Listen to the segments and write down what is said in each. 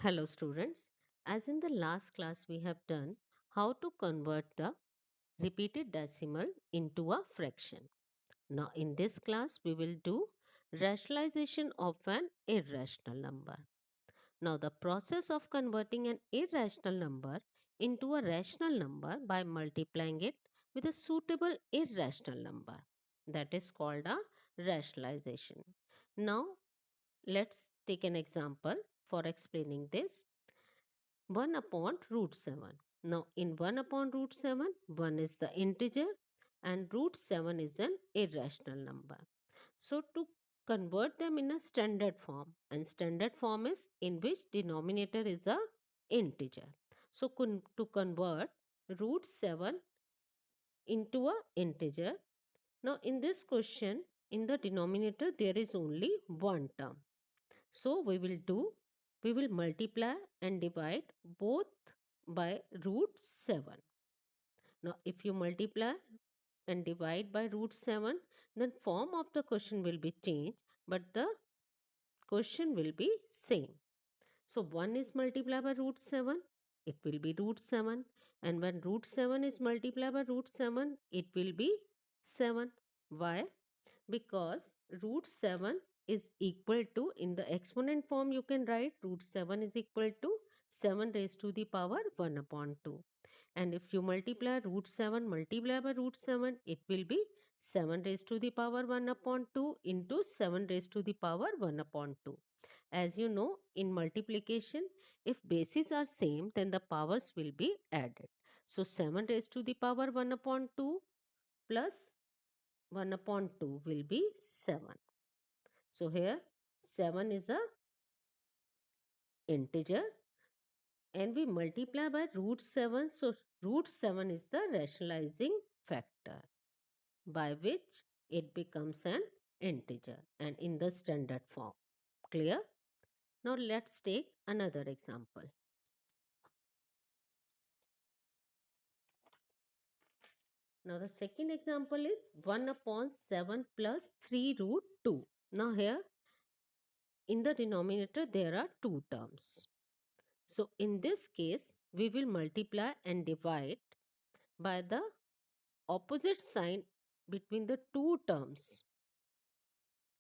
Hello students, as in the last class we have done how to convert the repeated decimal into a fraction. Now in this class we will do rationalization of an irrational number. Now the process of converting an irrational number into a rational number by multiplying it with a suitable irrational number, that is called a rationalization. Now let's take an example for explaining this. 1 upon root 7. Now, in 1 upon root 7, 1 is the integer and root 7 is an irrational number. So, to convert them in a standard form, and standard form is in which denominator is a integer. So, to convert root 7 into a integer, now in this question, in the denominator, there is only one term. So we will multiply and divide both by root 7. Now, if you multiply and divide by root 7, then form of the question will be changed, but the question will be same. So 1 is multiplied by root 7, it will be root 7. And when root 7 is multiplied by root 7, it will be 7. Why? Because root 7 is equal to, in the exponent form you can write root 7 is equal to 7 raised to the power 1 upon 2. And if you multiply root 7 multiply by root 7, it will be 7 raised to the power 1 upon 2 into 7 raised to the power 1 upon 2. As you know, in multiplication, if bases are same, then the powers will be added. So 7 raised to the power 1 upon 2 plus 1 upon 2 will be 7. So here 7 is a integer and we multiply by root 7. So root 7 is the rationalizing factor by which it becomes an integer and in the standard form. Clear? Now let's take another example. Now the second example is 1 upon 7 plus 3 root 2. Now here in the denominator there are two terms. So in this case, we will multiply and divide by the opposite sign between the two terms.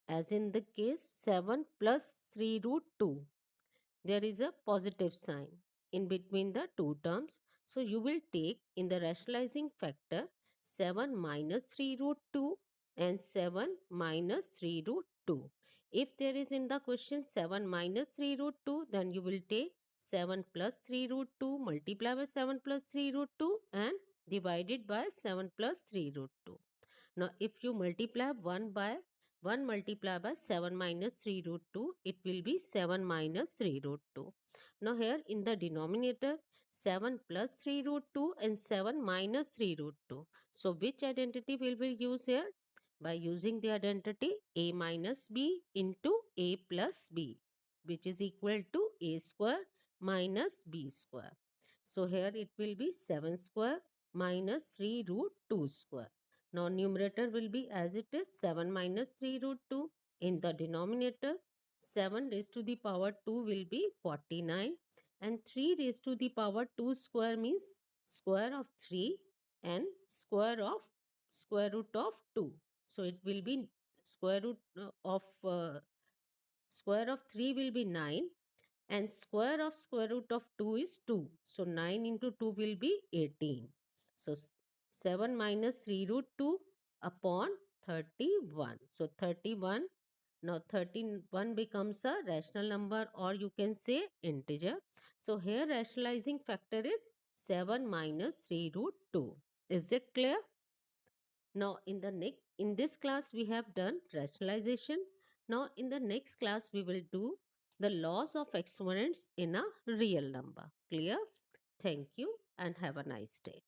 As in the case 7 plus 3 root 2, there is a positive sign in between the two terms. So you will take in the rationalizing factor 7 minus 3 root 2 and 7 minus 3 root 2. If there is in the question 7 minus 3 root 2, then you will take 7 plus 3 root 2 multiply by 7 plus 3 root 2 and divided by 7 plus 3 root 2. Now, if you multiply 1 by 1 multiply by 7 minus 3 root 2, it will be 7 minus 3 root 2. Now, here in the denominator, 7 plus 3 root 2 and 7 minus 3 root 2. So, which identity will we use here? By using the identity a minus b into a plus b, which is equal to a square minus b square. So, here it will be 7 square minus 3 root 2 square. Now numerator will be as it is 7 minus 3 root 2. In the denominator 7 raised to the power 2 will be 49 and 3 raised to the power 2 square means square of 3 and square root of 2. So it will be square root of square of 3 will be 9 and square root of 2 is 2. So 9 into 2 will be 18. So 7 minus 3 root 2 upon 31. So 31. Now 31 becomes a rational number or you can say integer. So here rationalizing factor is 7 minus 3 root 2. Is it clear? Now in this class we have done rationalization. Now in the next class we will do the laws of exponents in a real number. Clear? Thank you and have a nice day.